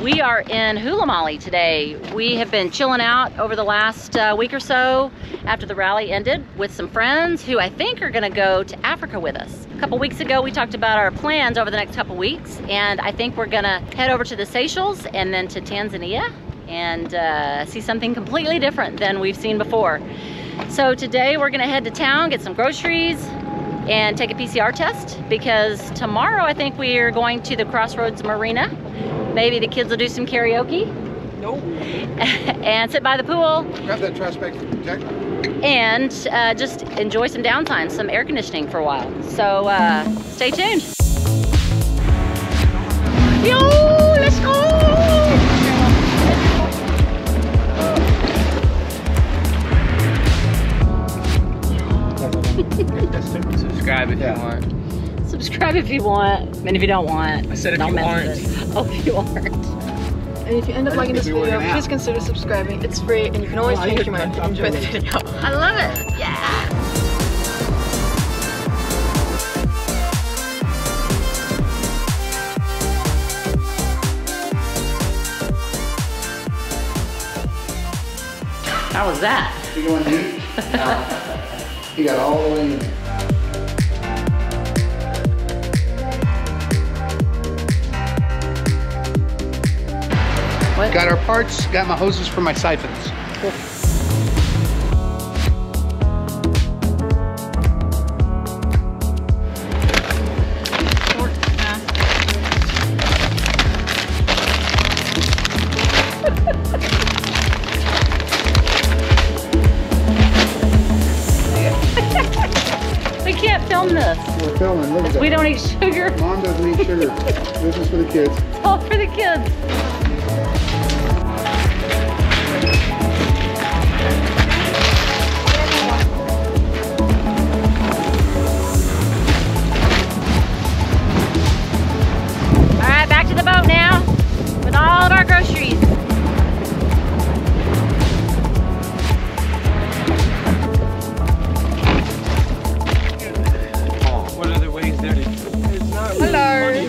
We are in Hulamali today. We have been chilling out over the last week or so after the rally ended with some friends who I think are gonna go to Africa with us. A couple weeks ago we talked about our plans over the next couple weeks, and I think we're gonna head over to the Seychelles and then to Tanzania and see something completely different than we've seen before. So today we're gonna head to town, get some groceries, and take a PCR test, because tomorrow I think we are going to the Crossroads Marina. Maybe the kids will do some karaoke. Nope. And sit by the pool. Grab that trash bag from Jack. And just enjoy some downtime, some air conditioning for a while. So stay tuned. Yo, let's go! Subscribe if you want. Subscribe if you want, and if you don't want, I said if don't you mess aren't. with it. Oh, if you aren't. And if you end up liking this video, please consider subscribing. It's free and you can always change your mind and enjoy the video. I love it. Yeah. How was that? You going deep? You got all the way in there. What? Got our parts, got my hoses for my siphons. Cool. We can't film this. We're filming, look at that. We don't eat sugar. Mom doesn't eat sugar. This is for the kids. It's all for the kids. All right, back to the boat now with all of our groceries. What other ways there to Hello.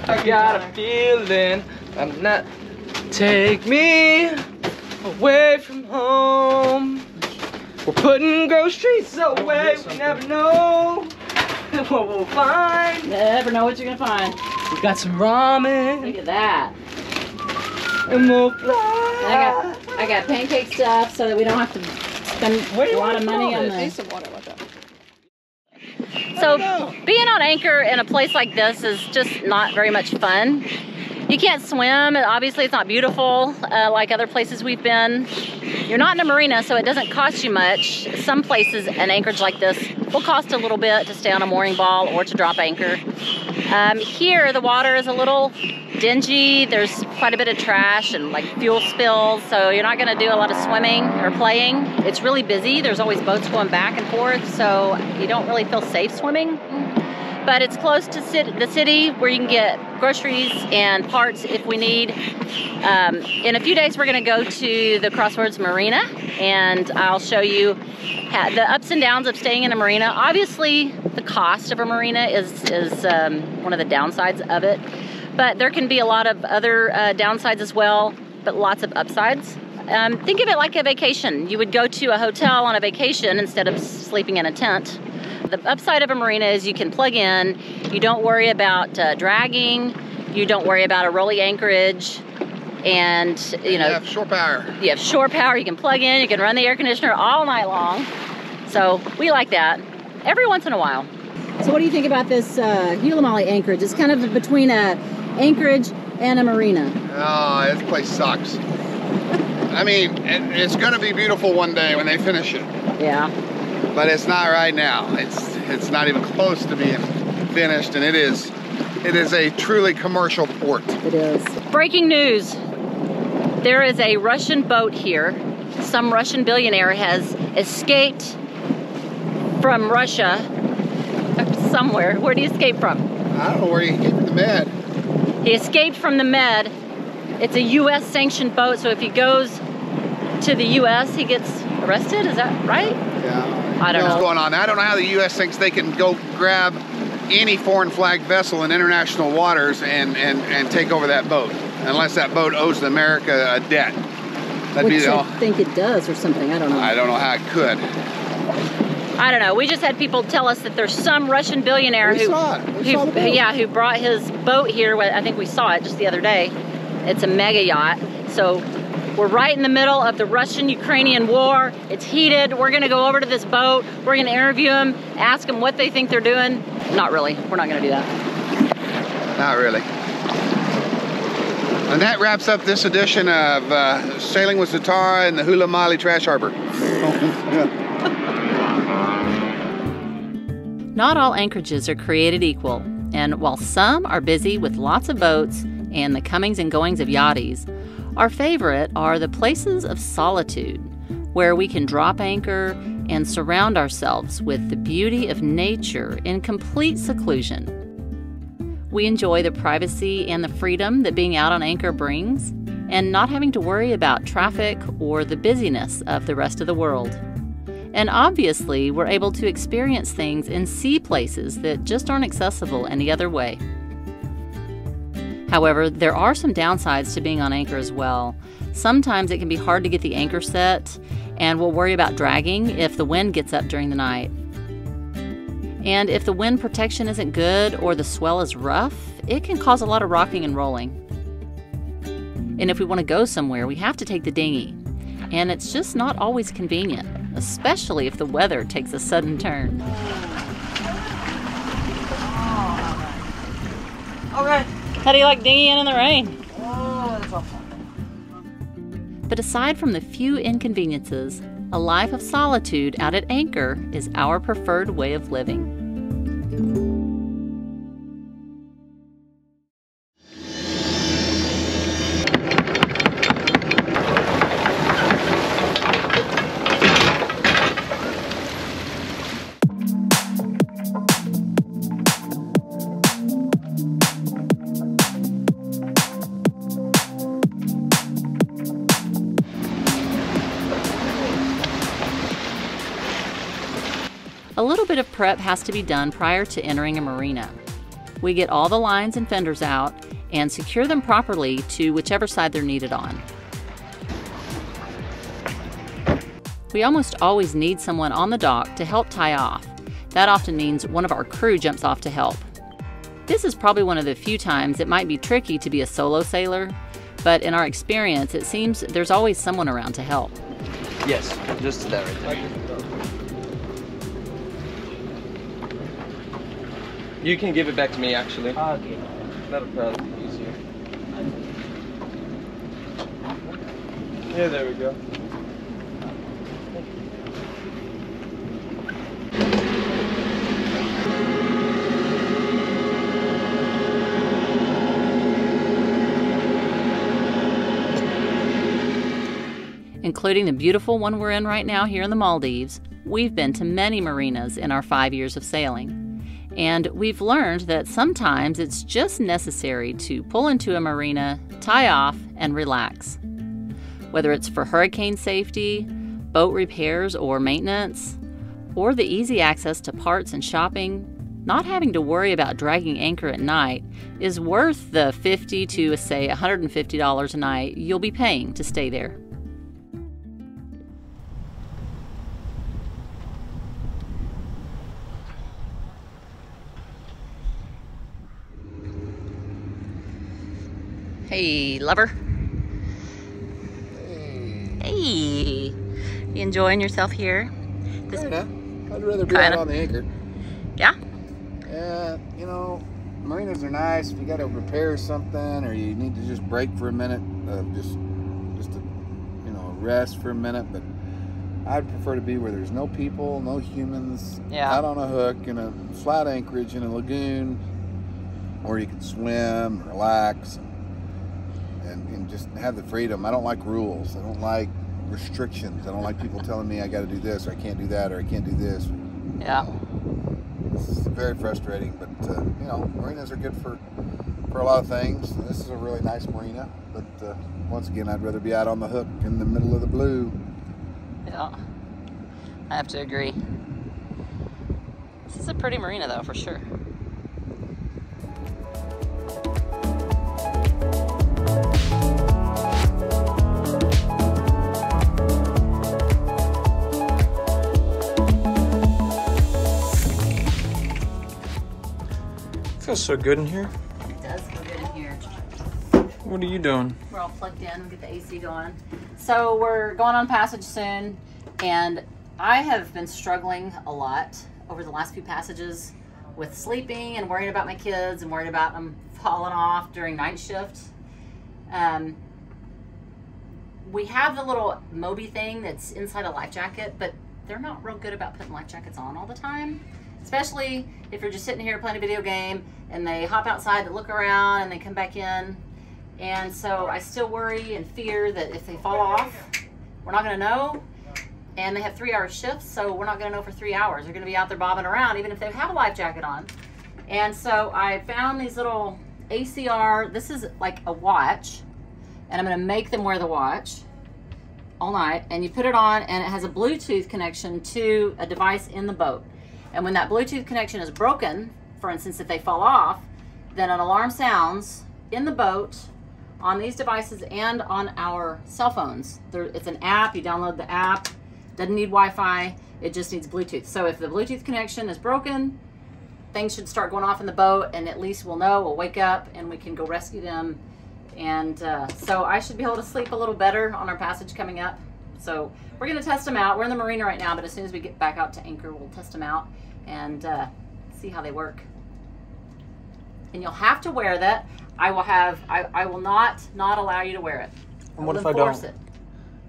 I got a feeling I'm not. Take me away from home. We're putting groceries away. We never know what we'll find. Never know what you're gonna find. We got some ramen Look at that. and we'll fly. I got pancake stuff so that we don't have to spend a lot of money on Need the... some water, watch out. So being on anchor in a place like this is just not very much fun. You can't swim. Obviously, it's not beautiful like other places we've been. You're not in a marina, so it doesn't cost you much. Some places, an anchorage like this will cost a little bit to stay on a mooring ball or to drop anchor. Here, the water is a little dingy. There's quite a bit of trash and like fuel spills, so you're not gonna do a lot of swimming or playing. It's really busy. There's always boats going back and forth, so you don't really feel safe swimming. But it's close to the city where you can get groceries and parts if we need. In a few days, we're gonna go to the Crossroads Marina, and I'll show you the ups and downs of staying in a marina. Obviously, the cost of a marina is one of the downsides of it, but there can be a lot of other downsides as well, but lots of upsides. Think of it like a vacation. You would go to a hotel on a vacation instead of sleeping in a tent. The upside of a marina is you can plug in, you don't worry about dragging, you don't worry about a rolly anchorage, and you know, You have shore power. you have shore power, you can plug in, you can run the air conditioner all night long. So we like that every once in a while. So what do you think about this Hulamali anchorage? It's kind of between a anchorage and a marina. Oh, this place sucks. I mean, it's gonna be beautiful one day when they finish it, Yeah. but it's not right now. It's not even close to being finished, and it is a truly commercial port. It is. Breaking news. There is a Russian boat here. Some Russian billionaire has escaped from Russia somewhere. Where did he escape from? I don't know where he came from the Med. He escaped from the Med. It's a U.S. sanctioned boat, so if he goes to the U.S., he gets arrested. Is that right? Yeah. I don't know. What's going on? I don't know how the U.S. thinks they can go grab any foreign flag vessel in international waters and take over that boat, unless that boat owes America a debt. That'd Which I think it does or something. I don't know. I don't know how it could. I don't know. We just had people tell us that there's some Russian billionaire who brought his boat here. I think we saw it just the other day. It's a mega yacht. So we're right in the middle of the Russian-Ukrainian war. It's heated. We're gonna go over to this boat. We're gonna interview them, ask them what they think they're doing. Not really. We're not gonna do that. Not really. And that wraps up this edition of Sailing with Zatara in the Hula Mali Trash Harbor. Not all anchorages are created equal, and while some are busy with lots of boats and the comings and goings of yachties, our favorite are the places of solitude, where we can drop anchor and surround ourselves with the beauty of nature in complete seclusion. We enjoy the privacy and the freedom that being out on anchor brings, and not having to worry about traffic or the busyness of the rest of the world. And obviously, we're able to experience things and see places that just aren't accessible any other way. However, there are some downsides to being on anchor as well. Sometimes it can be hard to get the anchor set, and we'll worry about dragging if the wind gets up during the night. And if the wind protection isn't good or the swell is rough, it can cause a lot of rocking and rolling. And if we want to go somewhere, we have to take the dinghy. And it's just not always convenient, especially if the weather takes a sudden turn. All right. How do you like dinghying in the rain? Oh, that's awful. But aside from the few inconveniences, a life of solitude out at anchor is our preferred way of living. A little bit of prep has to be done prior to entering a marina. We get all the lines and fenders out and secure them properly to whichever side they're needed on. We almost always need someone on the dock to help tie off. That often means one of our crew jumps off to help. This is probably one of the few times it might be tricky to be a solo sailor, but in our experience, it seems there's always someone around to help. Yes, just that right there. You can give it back to me, actually. Okay. Not a problem. Easier. Yeah, there we go. Including the beautiful one we're in right now here in the Maldives, we've been to many marinas in our 5 years of sailing. And we've learned that sometimes it's just necessary to pull into a marina, tie off, and relax. Whether it's for hurricane safety, boat repairs or maintenance, or the easy access to parts and shopping, not having to worry about dragging anchor at night is worth the $50 to, say, $150 a night you'll be paying to stay there. Hey, lover. Hey. You enjoying yourself here? Kinda. I'd rather be out on the anchor. Yeah? Yeah, you know, marinas are nice if you got to repair something or you need to just break for a minute, just to, you know, rest for a minute. But I'd prefer to be where there's no people, no humans, out on a hook in a flat anchorage in a lagoon, where you can swim, relax, and just have the freedom. I don't like rules. I don't like restrictions. I don't like people telling me I got to do this or I can't do that or I can't do this. Yeah. It's very frustrating, but you know, marinas are good for a lot of things. This is a really nice marina, but once again, I'd rather be out on the hook in the middle of the blue. Yeah, I have to agree. This is a pretty marina though, for sure. Feels so good in here. It does feel good in here. What are you doing? We're all plugged in. We'll get the AC going. So we're going on passage soon, and I have been struggling a lot over the last few passages with sleeping and worrying about my kids and worrying about them falling off during night shift. We have the little Moby thing that's inside a life jacket, but they're not real good about putting life jackets on all the time. Especially if you're just sitting here playing a video game and they hop outside to look around and they come back in. And so I still worry and fear that if they fall off, we're not gonna know. And they have 3-hour shifts, so we're not gonna know for 3 hours. They're gonna be out there bobbing around even if they have a life jacket on. And so I found these little ACR, this is like a watch, and I'm gonna make them wear the watch all night. And you put it on and it has a Bluetooth connection to a device in the boat. And when that Bluetooth connection is broken, for instance, if they fall off, then an alarm sounds in the boat on these devices and on our cell phones. It's an app, you download the app, doesn't need Wi-Fi, it just needs Bluetooth. So if the Bluetooth connection is broken, things should start going off in the boat, and at least we'll know, we'll wake up and we can go rescue them. And so I should be able to sleep a little better on our passage coming up. So we're gonna test them out. We're in the marina right now, but as soon as we get back out to anchor, we'll test them out and see how they work. And you'll have to wear that. I will not allow you to wear it. And what if I don't?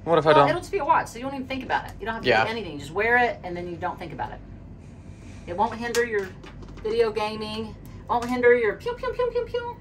What if I don't? It'll just be a watch, so you don't even think about it. You don't have to do anything. Just wear it, and then you don't think about it. It won't hinder your video gaming. Won't hinder your pew pew pew pew pew.